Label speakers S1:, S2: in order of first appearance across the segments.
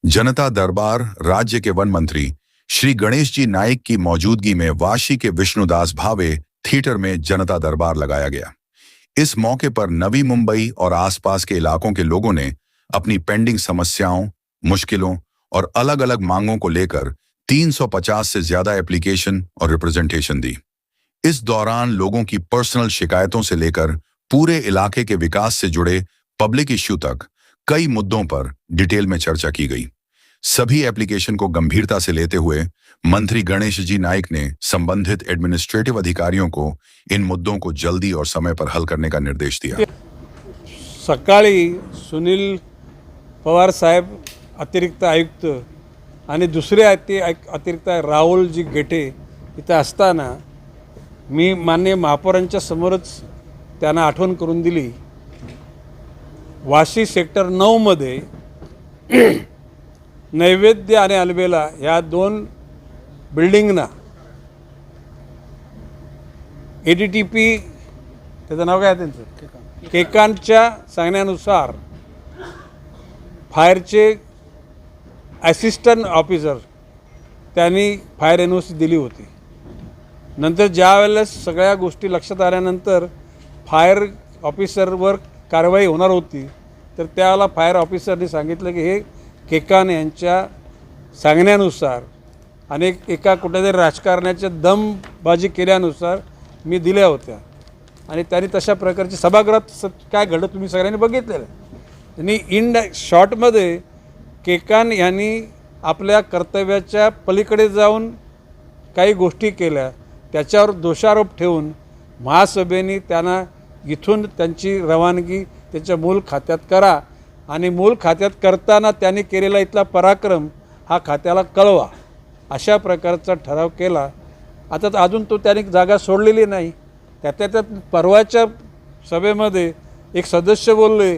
S1: जनता दरबार राज्य के वन मंत्री श्री गणेश जी नाइक की मौजूदगी में वाशी के विष्णुदास भावे थिएटर में जनता दरबार लगाया गया। इस मौके पर नवी मुंबई और आसपास के इलाकों के लोगों ने अपनी पेंडिंग समस्याओं, मुश्किलों और अलग अलग मांगों को लेकर 350 से ज्यादा एप्लीकेशन और रिप्रेजेंटेशन दी। इस दौरान लोगों की पर्सनल शिकायतों से लेकर पूरे इलाके के विकास से जुड़े पब्लिक इश्यू तक कई मुद्दों पर डिटेल में चर्चा की गई। सभी एप्लीकेशन को गंभीरता से लेते हुए मंत्री गणेश जी नाइक ने संबंधित एडमिनिस्ट्रेटिव अधिकारियों को इन मुद्दों को जल्दी और समय पर हल करने का निर्देश दिया।
S2: सकाळी सुनील पवार साहेब अतिरिक्त आयुक्त आणि दुसरे अतिरिक्त राहुलजी गेटे इथे असताना मी माननीय महापौरांच्या समोरच त्यांना आठवण करून दिली। वाशी सेक्टर 9 मध्ये नैवेद्य आणि अलबेला ह्या दोन बिल्डिंगना ADTP त्याचं नाव काय त्यांचं केकांच्या सांगण्यानुसार फायरचे असिस्टंट ऑफिसर त्यांनी फायर NOC दिली होती। नंतर ज्या वेळेस सगळ्या गोष्टी लक्षात आल्यानंतर फायर ऑफिसरवर कारवाई होणार होती तर त्याला फायर ऑफिसरने सांगितलं की हे केकान यांच्या सांगण्यानुसार आणि एका कुठेतरी राजकारण्याच्या दमबाजी केल्यानुसार मी दिल्या होत्या आणि त्यांनी तशा प्रकारची सभागृहात काय घडलं तुम्ही सगळ्यांनी बघितलेलं। त्यांनी शॉर्टमध्ये केकान यांनी आपल्या कर्तव्याच्या पलीकडे जाऊन काही गोष्टी केल्या, त्याच्यावर दोषारोप ठेवून महासभेने त्यांना इथून त्यांची रवानगी त्याच्या मूळ खात्यात करा आणि मूळ खात्यात करताना त्यांनी केलेला इथला पराक्रम हा खात्याला कळवा अशा प्रकारचा ठराव केला। आता अजून तो त्यांनी जागा सोडलेली नाही। त्यात परवाच्या सभेमध्ये एक सदस्य बोलले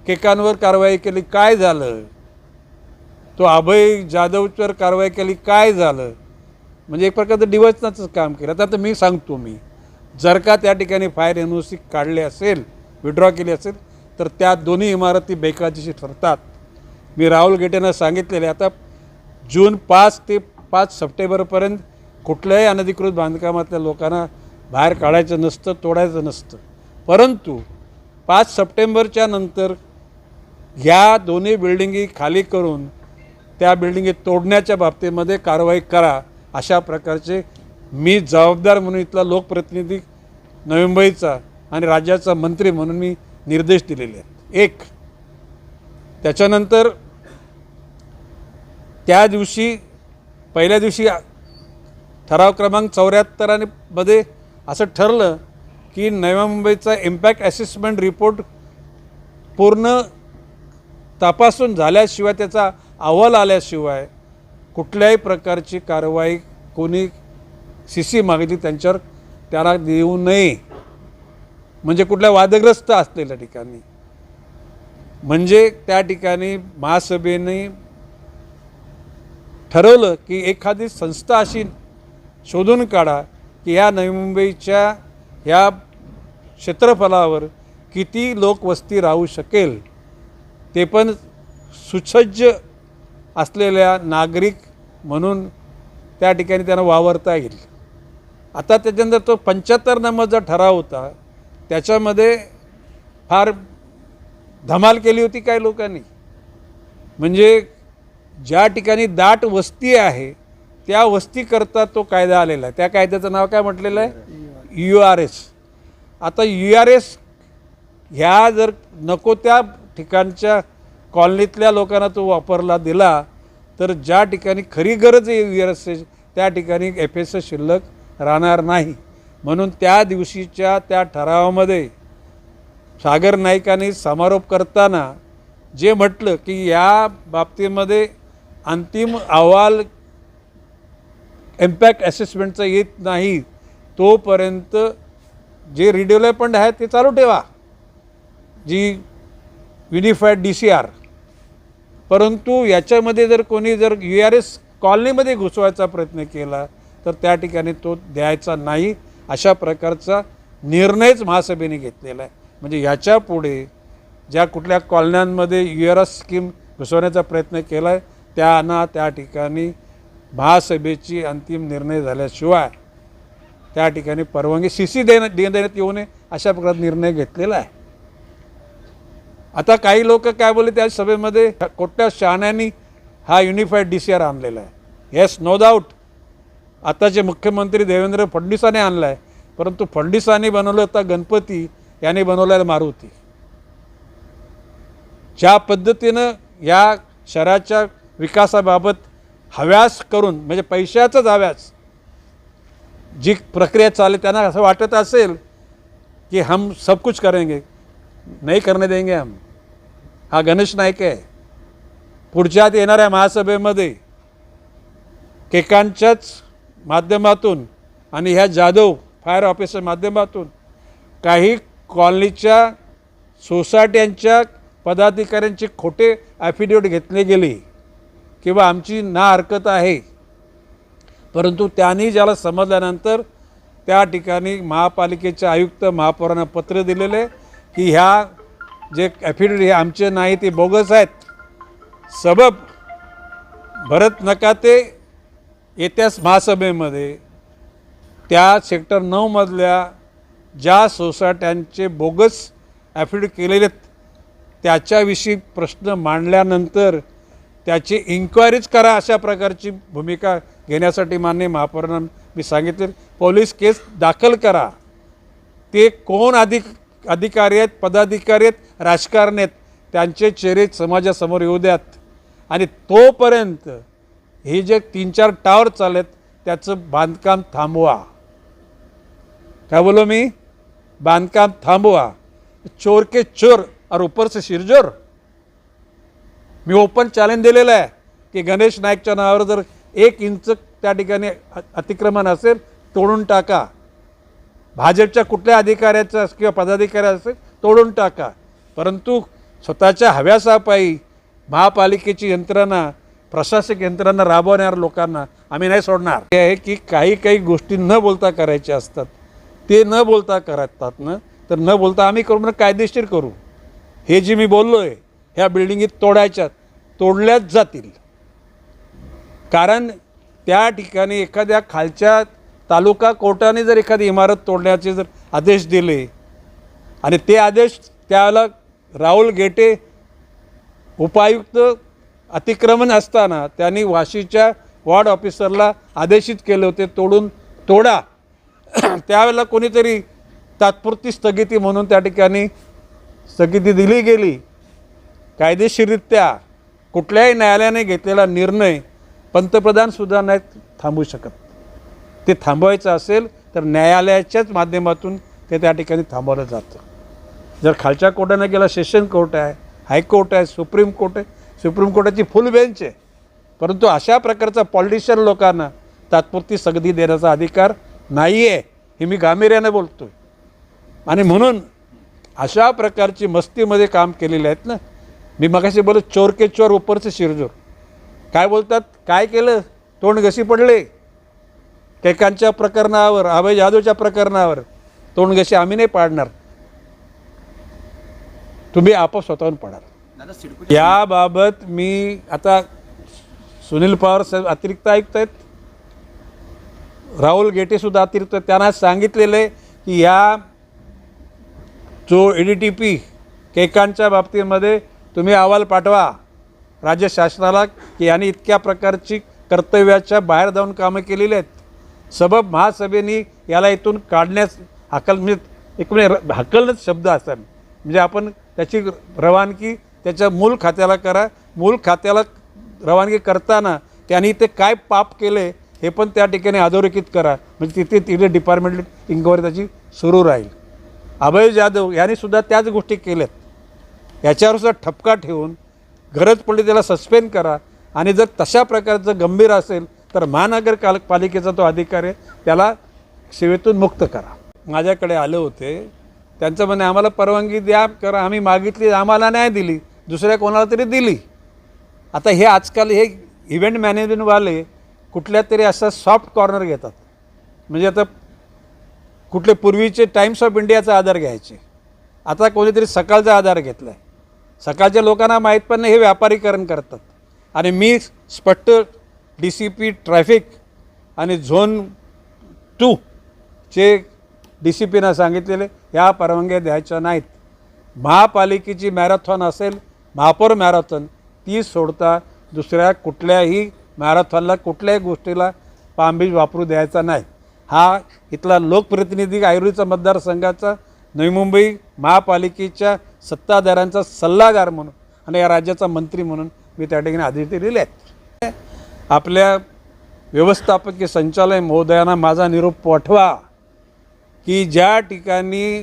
S2: केकांवर कारवाई केली काय झालं, तो अभय जाधववर कारवाई केली काय झालं, म्हणजे एक प्रकारचं डिवचनाचं काम केलं। आता मी सांगतो जर का त्या ठिकाणी फायर NOC काढले असेल, विड्रॉ केली असेल तर त्या दोन्ही इमारती बेकायदेशीर ठरतात। मी राहुल गेटेंना सांगितलेले आता जून 5 ते 5 सप्टेंबरपर्यंत कुठल्याही अनधिकृत बांधकामातल्या लोकांना बाहेर काढायचं नसतं, तोडायचं नसतं, परंतु 5 सप्टेंबरच्या नंतर ह्या दोन्ही बिल्डिंगी खाली करून त्या बिल्डिंगी तोडण्याच्या बाबतीमध्ये कारवाई करा अशा प्रकारचे मी जबाबदार म्हणून इथला लोकप्रतिनिधी नवी मुंबईचा आणि राज्याचा मंत्री म्हणून मी निर्देश दिलेले आहेत। एक त्याच्यानंतर त्या दिवशी पहिल्या दिवशी ठराव क्रमांक 74 मध्ये असं ठरलं की नवी मुंबईचा इम्पॅक्ट असेसमेंट रिपोर्ट पूर्ण तपासून झाल्याशिवाय त्याचा अहवाल आल्याशिवाय कुठल्याही प्रकारची कारवाई कोणी CC मागितली त्यांच्यावर त्याला देऊ नये, म्हणजे कुठल्या वादग्रस्त असलेल्या ठिकाणी। म्हणजे त्या ठिकाणी महासभेने ठरवलं की एखादी संस्था अशी शोधून काढा की ह्या नवी मुंबईच्या ह्या क्षेत्रफळावर किती लोकवस्ती राहू शकेल, ते पण सुसज्ज असलेल्या नागरिक म्हणून त्या ठिकाणी त्यांना वावरता येईल। आता त्याच्यानंतर तो 75 नंबरचा ठराव होता, त्याच्यामध्ये फार धमाल केली होती काही लोकांनी। म्हणजे ज्या ठिकाणी दाट वस्ती आहे त्या वस्तीकरता तो कायदा आलेला आहे। त्या कायद्याचं नाव काय म्हटलेलं आहे URS। आता URS ह्या जर नको त्या ठिकाणच्या कॉलनीतल्या लोकांना तो वापरला दिला तर ज्या ठिकाणी खरी गरज आहे URS त्या ठिकाणी FS शिल्लक राहणार नाही। म्हणून त्या दिवशीच्या त्या ठरावामध्ये सागर नाईकांनी समारोप करताना जे म्हटलं की या बाबतीमध्ये अंतिम अहवाल इम्पॅक्ट असेसमेंटचा येत नाही तोपर्यंत जे रिडेव्हलपमेंट आहे ते चालू ठेवा, जी युनिफाईड DCR, परंतु याच्यामध्ये जर कोणी जर URS कॉलनीमध्ये घुसवायचा प्रयत्न केला तर त्या ठिकाणी तो द्यायचा नाही अशा प्रकारचा निर्णयच महासभेने घेतलेला आहे। म्हणजे याच्या पुढे ज्या कुठल्या कॉलन्यांमध्ये URS स्कीम घुसवण्याचा प्रयत्न केला आहे. त्यांना त्या ठिकाणी महासभेची अंतिम निर्णय झाल्याशिवाय त्या ठिकाणी परवानगी CC देण्यात येऊ नये अशा प्रकारचा निर्णय घेतलेला आहे. आता काही लोक काय बोलले त्या सभेमध्ये, कोट्या शहाण्यांनी हा युनिफाईड DCR आणलेला आहे. Yes, no doubt. आताचे मुख्यमंत्री देवेंद्र फडणवीसांनी आणला आहे, परंतु फडणवीसांनी बनवलं होता गणपती, याने बनवलेला मारुती. ज्या पद्धतीनं या शहराच्या विकासाबाबत हव्यास करून, म्हणजे पैशाचाच हव्यास, जी प्रक्रिया चालली, त्यांना असं वाटत असेल की हम सब कुछ करेंगे, नहीं करने देंगे हम. हा गणेश नाईक आहे. पुढच्यात येणाऱ्या महासभेमध्ये केकांच्याच माध्यमातून आणि ह्या जाधव फायर ऑफिसच्या माध्यमातून काही कॉलनीच्या सोसायट्यांच्या पदाधिकाऱ्यांचे खोटे ॲफिडेविट घेतले गेले किंवा आमची ना हरकत आहे, परंतु त्यांनी ज्याला समजल्यानंतर त्या ठिकाणी महापालिकेचे आयुक्त महापौरांना पत्र दिलेले की ह्या जे ॲफिडेविट हे आमचे नाही, ते बोगस आहेत. सबब भरत नका ते येत्या महासभेमध्ये त्या सेक्टर 9 मधल्या ज्या सोसायट्यांचे बोगस ॲफिडेविट केलेले त्याच्याविषयी प्रश्न मांडल्यानंतर त्याची इन्क्वायरीच करा, अशा प्रकारची भूमिका घेण्यासाठी माननीय महापौरांना मी सांगितले. पोलीस केस दाखल करा. ते कोण अधिकारी आहेत, पदाधिकारी आहेत, राजकारणी आहेत, त्यांचे चेहरे समाजासमोर येऊ द्यात. आणि तोपर्यंत हे जे 3-4 टावर चाललेत त्याचं बांधकाम थांबवा. काय बोलो मी? बांधकाम थांबवा. चोर के चोर और ऊपर से शिरजोर. मी ओपन चॅलेंज दिलेलं आहे की गणेश नाईकच्या नावावर जर 1 इंच त्या ठिकाणी अतिक्रमण असेल तोडून टाका. भाजपच्या कुठल्या अधिकाऱ्याचं किंवा पदाधिकाऱ्याचं असेल तोडून टाका. परंतु स्वतःच्या हव्यासापायी महापालिकेची यंत्रणा, प्रशासक यंत्रणा राबवणाऱ्या लोकांना आम्ही नाही सोडणार. हे आहे की काही गोष्टी न बोलता करायच्या असतात, ते न बोलता करतात ना, तर न बोलता आम्ही करू, कायदेशीर करू. हे जे मी बोललो आहे ह्या बिल्डिंगी तोडल्याच जातील. कारण त्या ठिकाणी एखाद्या खालच्या तालुका कोर्टाने जर एखादी इमारत तोडण्याचे जर आदेश दिले आणि ते आदेश त्याला राहुल गेटे उपायुक्त अतिक्रमण असताना त्यांनी वाशीच्या वॉर्ड ऑफिसरला आदेशित केले होते तोडा. त्यावेळेला कोणीतरी तात्पुरती स्थगिती म्हणून त्या ठिकाणी स्थगिती दिली गेली. कायदेशीररित्या कुठल्याही न्यायालयाने घेतलेला निर्णय पंतप्रधानसुद्धा नाही थांबवू शकत. ते थांबवायचं असेल तर न्यायालयाच्याच माध्यमातून ते त्या ठिकाणी थांबवलं जातं. जर खालच्या कोर्टाने गेला, सेशन कोर्ट आहे, हायकोर्ट आहे, सुप्रीम कोर्ट आहे, सुप्रीम कोर्टाची फुल बेंच आहे, परंतु अशा प्रकारचा पॉलिटिशियन लोकांना तात्पुरती स्थगिती देण्याचा अधिकार नाही आहे. हे मी गांभीर्याने बोलतो आहे. आणि म्हणून अशा प्रकारची मस्तीमध्ये काम केलेले आहेत ना. मी मगाशी बोलत चोर के चोर ऊपर से शिरजोर. काय बोलतात, काय केलं, तोंड घसी पडले. कैकांच्या प्रकरणावर, अभय जाधवच्या प्रकरणावर तोंड घसी आम्ही नाही पाडणार, तुम्ही आपोआप स्वतःहून पडाल. याबाबत मी आता सुनील पवार साहेब अतिरिक्त आयुक्त आहेत, राहुल गेटेसुद्धा अतिरिक्त, त्यांना सांगितलेलं आहे की या जो EDTP केकांच्या बाबतीमध्ये तुम्ही अहवाल पाठवा राज्य शासनाला की यांनी इतक्या प्रकारची कर्तव्याच्या बाहेर जाऊन कामं केलेली आहेत. सबब महासभेने याला इथून काढण्यास हकलणंच शब्द असेल, म्हणजे आपण त्याची रवानगी त्याच्या मूळ खात्याला करा. मूळ खात्याला रवानगी करताना त्यांनी ते काय पाप केले हे पण त्या ठिकाणी अधोरेखित करा, म्हणजे तिथे डिपार्टमेंटल इन्क्वायरी त्याची सुरू राहील. अभय जाधव यांनीसुद्धा त्याच गोष्टी केल्यात. याच्यावरसुद्धा ठपका ठेवून गरज पडली त्याला सस्पेंड करा. आणि जर तशा प्रकारचं गंभीर असेल तर महानगरपालिकेचा तो अधिकारी त्याला सेवेतून मुक्त करा. माझ्याकडे आले होते, त्यांचं म्हणणे आम्हाला परवानगी द्या करा, आम्ही मागितली, आम्हाला नाही दिली, दुसऱ्या कोणाला तरी दिली. आता हे आजकाल हे इव्हेंट मॅनेजमेंटवाले कुठल्या तरी असा सॉफ्ट कॉर्नर घेतात. म्हणजे आता कुठले पूर्वीचे टाइम्स ऑफ इंडियाचा आधार घ्यायचे, आता कोणीतरी सकाळचा आधार घेतला आहे. सकाळच्या लोकांना माहीत पण नाही, हे व्यापारीकरण करतात. आणि मी स्पष्ट DCP ट्रॅफिक आणि झोन 2 चे DCPना सांगितलेले ह्या परवानग्या द्यायच्या नाहीत. महापालिकेची मॅरेथॉन असेल, महापौर मॅरेथॉन, ती सोडता दुसऱ्या कुठल्याही मॅरेथॉनला कुठल्याही गोष्टीला पामबीच वापरू द्यायचा नाही. हा इथला लोकप्रतिनिधी ऐरोलीचा मतदारसंघाचा नवी मुंबई महापालिकेच्या सत्ताधाऱ्यांचा सल्लागार म्हणून आणि या राज्याचा मंत्री म्हणून मी त्या ठिकाणी आदेश दिलेले आहेत. आपल्या व्यवस्थापकीय संचालक महोदयांना माझा निरोप पाठवा की ज्या ठिकाणी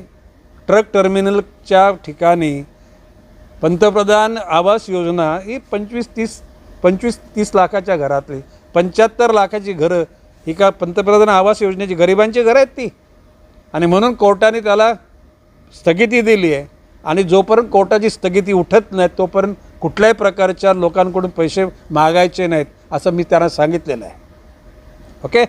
S2: ट्रक टर्मिनलच्या ठिकाणी पंतप्रधान आवास योजना ही 25-30 लाखाच्या घरातली 75 लाखाची घरं ही का पंतप्रधान आवास योजनेची गरिबांची घरं आहेत ती. आणि म्हणून कोर्टाने त्याला स्थगिती दिली आहे. आणि जोपर्यंत कोर्टाची स्थगिती उठत नाही तोपर्यंत कुठल्याही प्रकारच्या लोकांकडून पैसे मागायचे नाहीत असं मी त्यांना सांगितलेलं आहे. ओके.